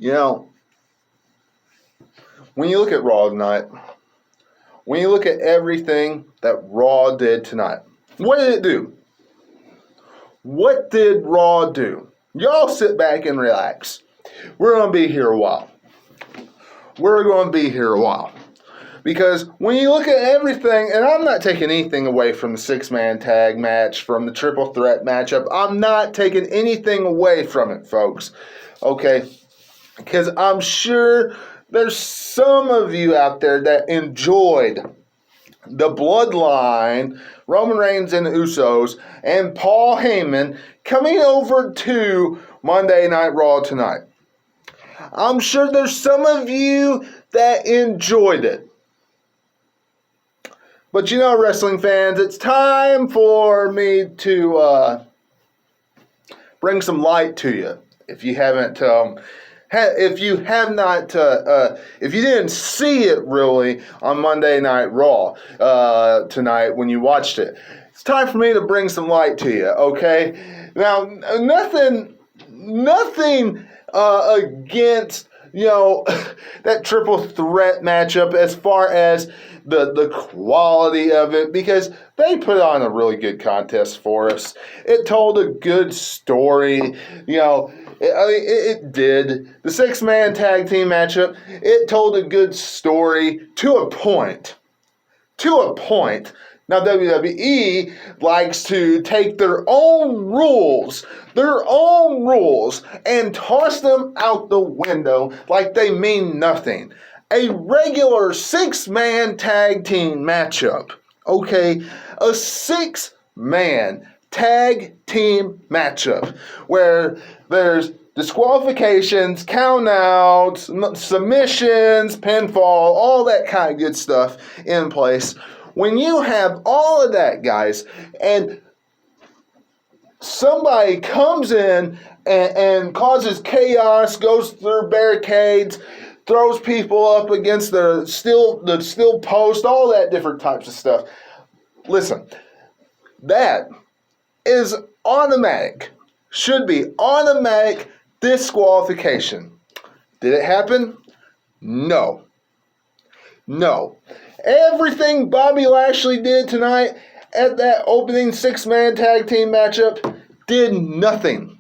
You know, when you look at Raw tonight, when you look at everything that Raw did tonight, what did it do? What did Raw do? Y'all sit back and relax. We're going to be here a while. Because when you look at everything, and I'm not taking anything away from the six-man tag match, from the triple threat matchup. I'm not taking anything away from it, folks. Okay? Because I'm sure there's some of you out there that enjoyed the Bloodline, Roman Reigns and the Usos, and Paul Heyman coming over to Monday Night Raw tonight. I'm sure there's some of you that enjoyed it. But you know, wrestling fans, it's time for me to bring some light to you. If you haven't, if you didn't see it really on Monday Night Raw tonight when you watched it, it's time for me to bring some light to you. Okay, now nothing against that triple threat matchup as far as the quality of it, because they put on a really good contest for us. It told a good story, it did. The six-man tag team matchup, it told a good story to a point. Now, WWE likes to take their own rules, and toss them out the window like they mean nothing. A regular six-man tag team matchup, okay? A six-man tag team matchup where there's disqualifications, countouts, submissions, pinfall, all that kind of good stuff in place. When you have all of that, guys, and somebody comes in and causes chaos, goes through barricades, throws people up against the steel post, all that different types of stuff. Listen, that is automatic, should be automatic disqualification. Did it happen? No. Everything Bobby Lashley did tonight at that opening six-man tag team matchup did nothing.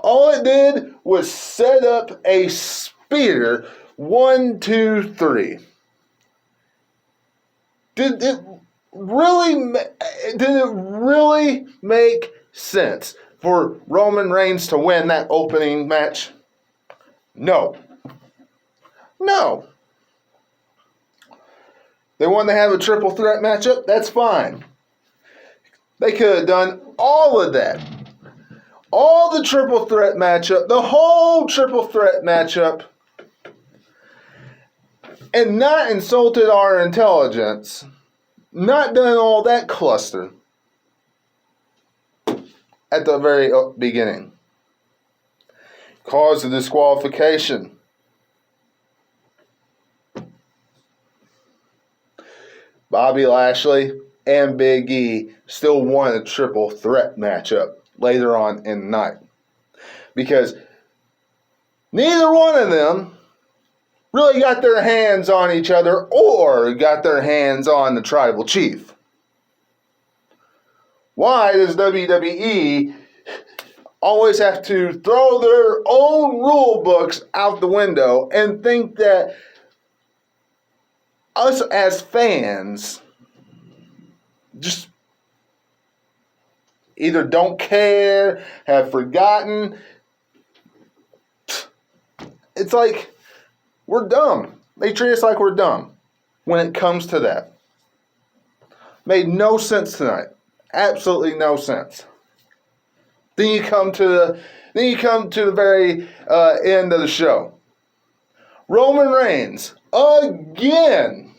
All it did was set up a spear. 1, 2, 3. Did it really make sense for Roman Reigns to win that opening match? No. They wanted to have a triple threat matchup? That's fine. They could have done all of that. All the triple threat matchup, the whole triple threat matchup, and not insulted our intelligence, not done all that cluster at the very beginning. Cause of disqualification. Bobby Lashley and Big E still won a triple threat matchup later on in the night, because neither one of them really got their hands on each other or got their hands on the tribal chief. Why does WWE always have to throw their own rule books out the window and think that us as fans just either don't care, have forgotten? It's like we're dumb. They treat us like we're dumb when it comes to that. Made no sense tonight. Absolutely no sense. Then you come to the very end of the show. Roman Reigns again.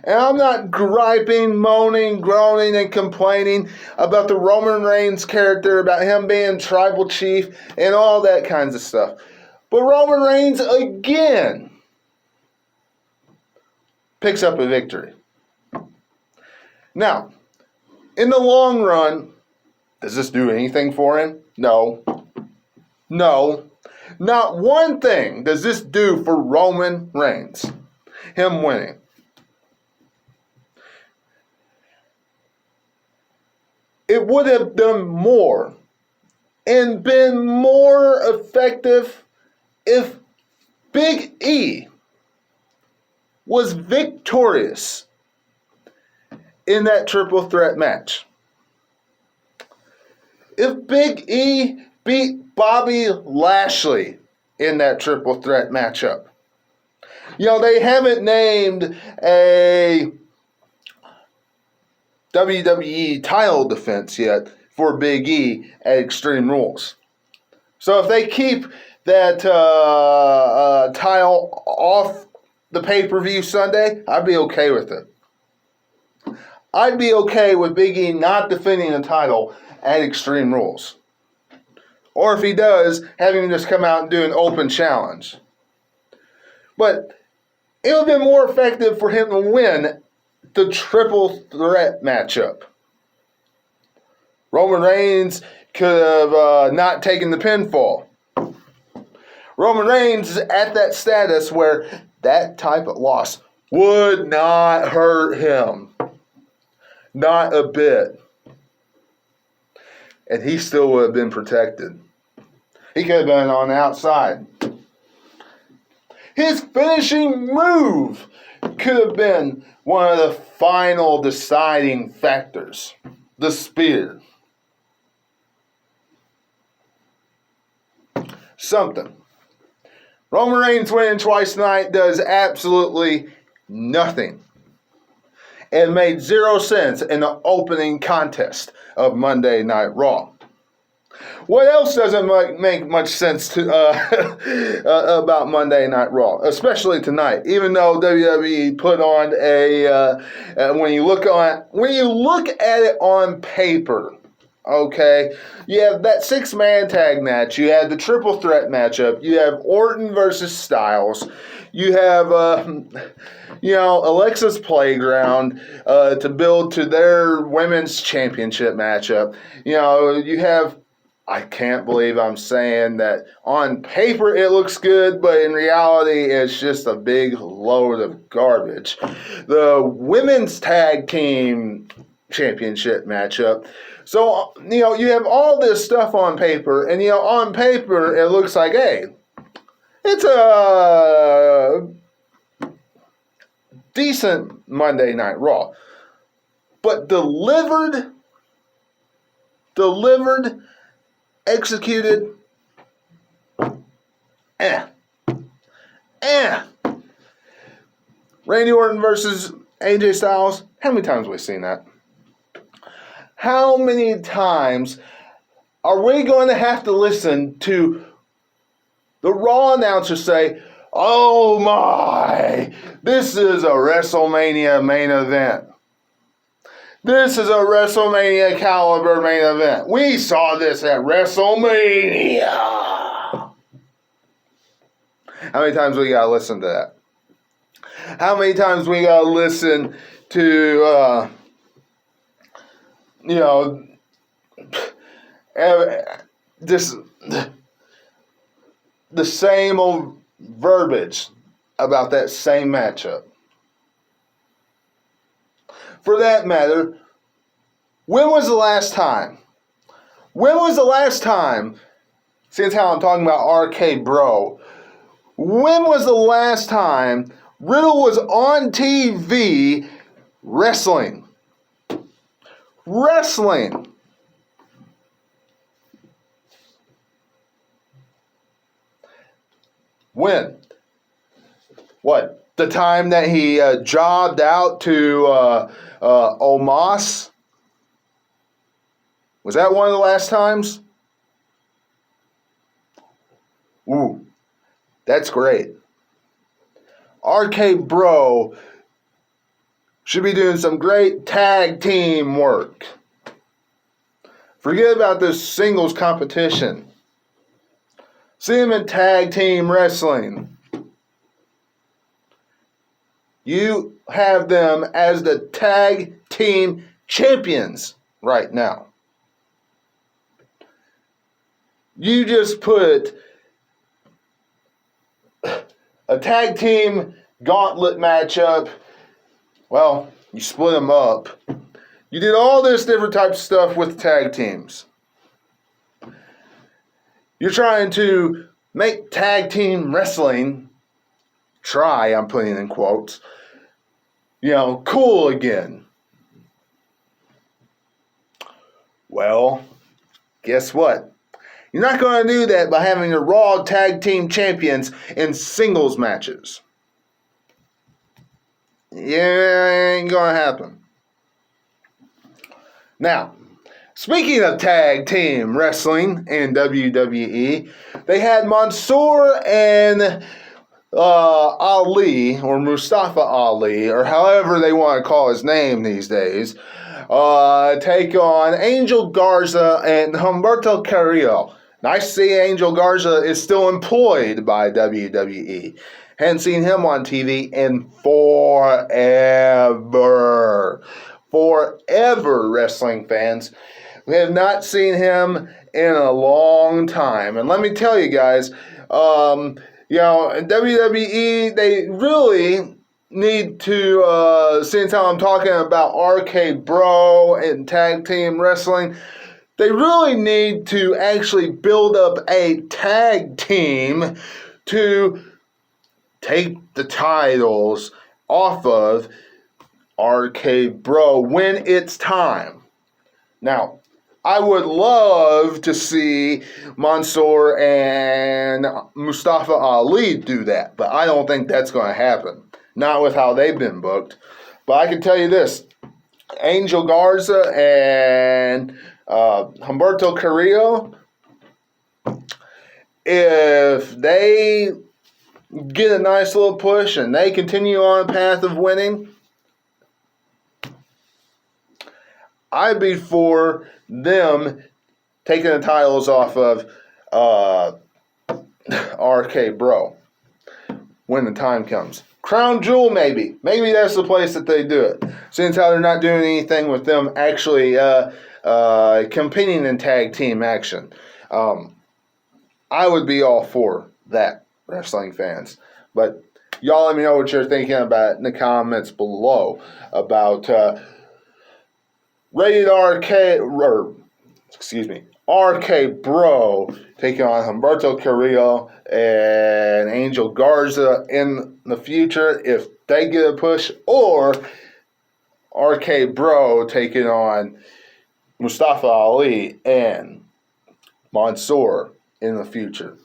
And I'm not griping, moaning, groaning, and complaining about the Roman Reigns character, about him being tribal chief and all that kinds of stuff. But Roman Reigns again picks up a victory. Now, in the long run, Does this do anything for him? No. No. Not one thing does this do for Roman Reigns. Him winning. It would have done more and been more effective if Big E was victorious in that triple threat match. If Big E beat Bobby Lashley in that triple threat matchup. You know, they haven't named a WWE title defense yet for Big E at Extreme Rules. So if they keep that title off the pay-per-view Sunday, I'd be okay with it. I'd be okay with Big E not defending the title at Extreme Rules. Or if he does, having him just come out and do an open challenge. But it would have been more effective for him to win the triple threat matchup. Roman Reigns could have not taken the pinfall. Roman Reigns is at that status where that type of loss would not hurt him. Not a bit. And he still would have been protected. He could have been on the outside. His finishing move could have been one of the final deciding factors. The spear. Something. Roman Reigns winning twice tonight does absolutely nothing. It made 0 sense in the opening contest of Monday Night Raw. What else doesn't make much sense to about Monday Night Raw, especially tonight? Even though WWE put on when you look at it on paper, okay, you have that 6-man tag match, you have the triple threat matchup, you have Orton versus Styles. You have, Alexa's Playground to build to their women's championship matchup. You have, I can't believe I'm saying that on paper it looks good, but in reality it's just a big load of garbage. The women's tag team championship matchup. So, you have all this stuff on paper, and, on paper it looks like, hey, it's a decent Monday Night Raw. But delivered, executed, Randy Orton versus AJ Styles. How many times have we seen that? How many times are we going to have to listen to the Raw announcer say, "Oh my, this is a WrestleMania main event. This is a WrestleMania caliber main event. We saw this at WrestleMania." How many times we got to listen to that? How many times we got to listen to, just the same old verbiage about that same matchup? For that matter, when was the last time, since how I'm talking about RK Bro, when was the last time Riddle was on TV wrestling? When? What? The time that he jobbed out to Omos? Was that one of the last times? Ooh, that's great. RK Bro should be doing some great tag team work. Forget about this singles competition. See him in tag team wrestling. You have them as the tag team champions right now. You just put a tag team gauntlet matchup. Well, you split them up. You did all this different types of stuff with tag teams. You're trying to make tag team wrestling, I'm putting in quotes, cool again. Well, guess what? You're not going to do that by having your Raw Tag Team Champions in singles matches. Yeah, ain't going to happen. Now, speaking of tag team wrestling in WWE, they had Mansoor and Ali, or Mustafa Ali, or however they want to call his name these days, take on Angel Garza and Humberto Carrillo. Nice to see Angel Garza is still employed by WWE. Hadn't seen him on TV in forever. Forever, wrestling fans. We have not seen him in a long time. And let me tell you guys, in WWE, they really need to, since I'm talking about RK Bro and tag team wrestling, they really need to actually build up a tag team to take the titles off of RK Bro when it's time. Now, I would love to see Mansoor and Mustafa Ali do that, but I don't think that's going to happen. Not with how they've been booked. But I can tell you this, Angel Garza and Humberto Carrillo, if they get a nice little push and they continue on a path of winning, I'd be for them taking the titles off of RK Bro when the time comes. Crown Jewel, maybe. Maybe that's the place that they do it. Since how they're not doing anything with them actually competing in tag team action. I would be all for that, wrestling fans. But y'all let me know what you're thinking about it in the comments below about Rated RK, RK Bro taking on Humberto Carrillo and Angel Garza in the future if they get a push, or RK Bro taking on Mustafa Ali and Mansoor in the future.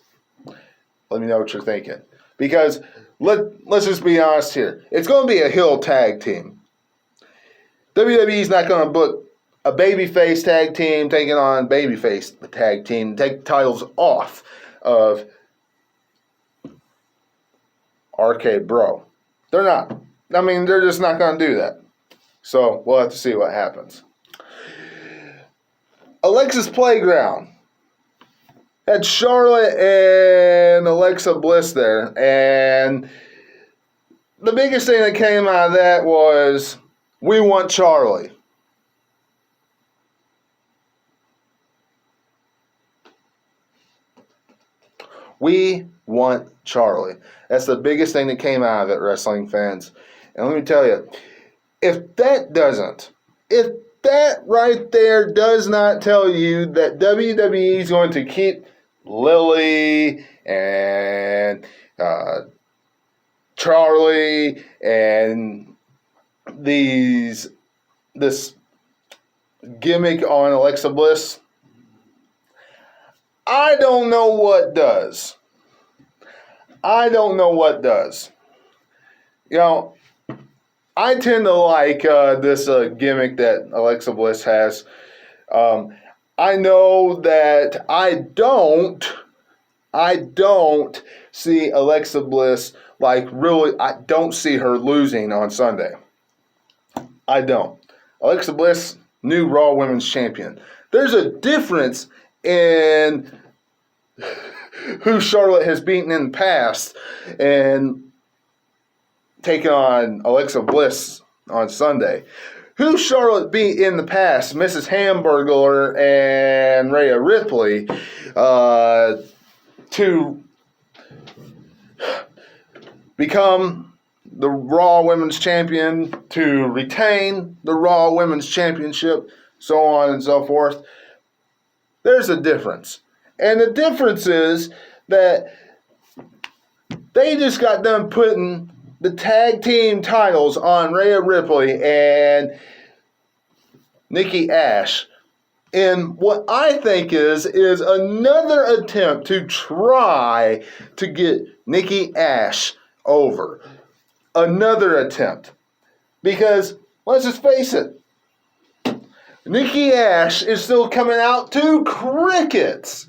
Let me know what you're thinking. Because let's just be honest here. It's going to be a heel tag team. WWE's not going to book a babyface tag team taking on babyface tag team, take titles off of RK Bro. They're not. I mean, they're just not going to do that. So we'll have to see what happens. Alexa's Playground had Charlotte and Alexa Bliss there, and the biggest thing that came out of that was, we want Charlie. We want Charlie. That's the biggest thing that came out of it, wrestling fans. And let me tell you, if that right there does not tell you that WWE is going to keep Lily and Charlie and this gimmick on Alexa Bliss, I don't know what does. I tend to like this gimmick that Alexa Bliss has. I know that I don't see Alexa Bliss I don't see her losing on Sunday. I don't. Alexa Bliss, new Raw Women's Champion. There's a difference in who Charlotte has beaten in the past and taking on Alexa Bliss on Sunday. who Charlotte beat in the past, Mrs. Hamburglar and Rhea Ripley, to become the Raw Women's Champion, to retain the Raw Women's Championship, so on and so forth. There's a difference. And the difference is that they just got done putting the tag team titles on Rhea Ripley and Nikki Ash in what I think is another attempt to try to get Nikki Ash over. Another attempt. Because, let's just face it, Nikki Ash is still coming out to crickets.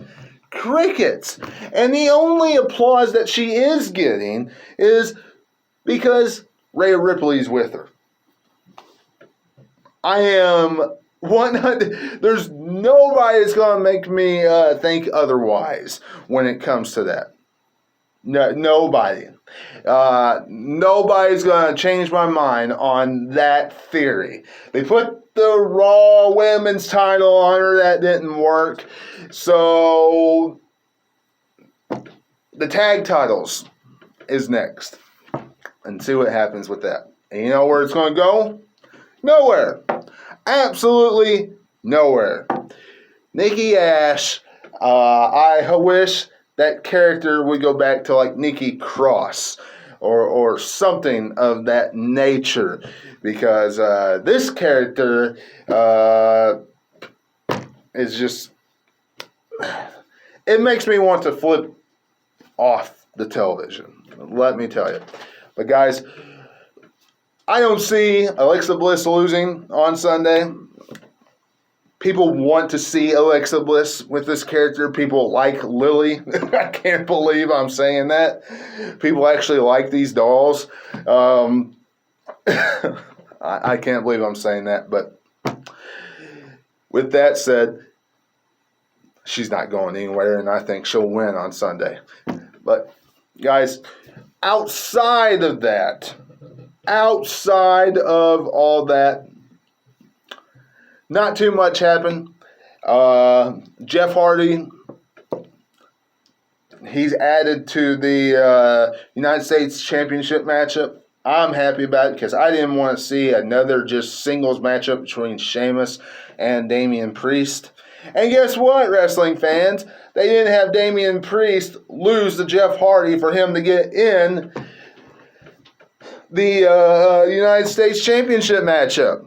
Crickets. And the only applause that she is getting is because Rhea Ripley's with her. I am 100. There's nobody that's going to make me think otherwise when it comes to that. No, nobody. Nobody's going to change my mind on that theory. They put the Raw Women's title on her. That didn't work. So the tag titles is next. And see what happens with that. And you know where it's going to go? Nowhere. Absolutely nowhere. Nikki Ash, I wish that character would go back to like Nikki Cross or something of that nature, because this character is just, it makes me want to flip off the television, let me tell you. But guys, I don't see Alexa Bliss losing on Sunday. People want to see Alexa Bliss with this character. People like Lily. I can't believe I'm saying that. People actually like these dolls. I can't believe I'm saying that. But with that said, she's not going anywhere, and I think she'll win on Sunday. But guys, outside of all that, not too much happened. Jeff Hardy, he's added to the United States Championship matchup. I'm happy about it because I didn't want to see another just singles matchup between Sheamus and Damian Priest. And guess what, wrestling fans? They didn't have Damian Priest lose to Jeff Hardy for him to get in the United States Championship matchup.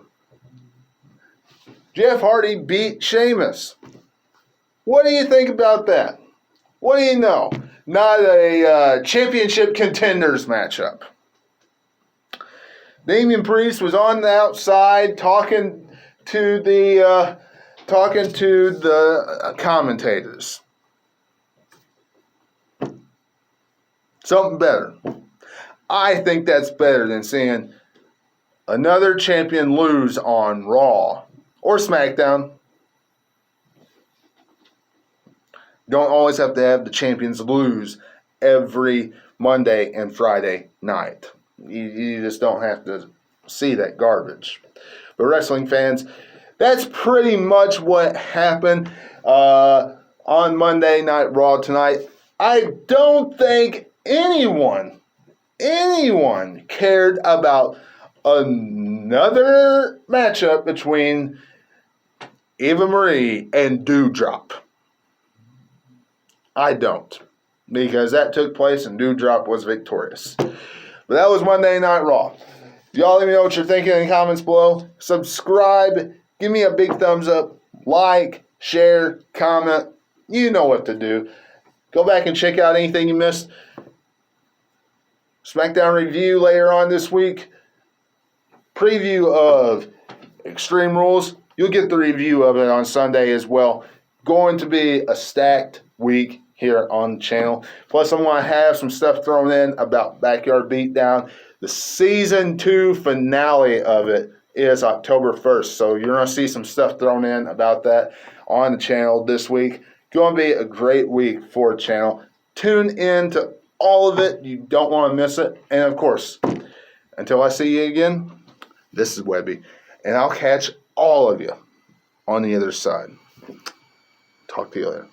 Jeff Hardy beat Sheamus. What do you think about that? What do you know? Not a championship contenders matchup. Damian Priest was on the outside talking to the commentators. Something better. I think that's better than seeing another champion lose on Raw or SmackDown. Don't always have to have the champions lose every Monday and Friday night. You just don't have to see that garbage. But wrestling fans, that's pretty much what happened on Monday Night Raw tonight. I don't think anyone cared about another matchup between Eva Marie and Doudrop. I don't, because that took place and Doudrop was victorious. But that was Monday Night Raw. Y'all let me know what you're thinking in the comments below. Subscribe. Give me a big thumbs up. Like, share, comment. You know what to do. Go back and check out anything you missed. SmackDown review later on this week. Preview of Extreme Rules. You'll get the review of it on Sunday as well. Going to be a stacked week here on the channel. Plus, I'm going to have some stuff thrown in about Backyard Beatdown. The Season 2 finale of it is October 1st. So you're going to see some stuff thrown in about that on the channel this week. Going to be a great week for the channel. Tune in to all of it. You don't want to miss it. And of course, until I see you again, this is Webby. And I'll catch all of you on the other side. Talk to you later.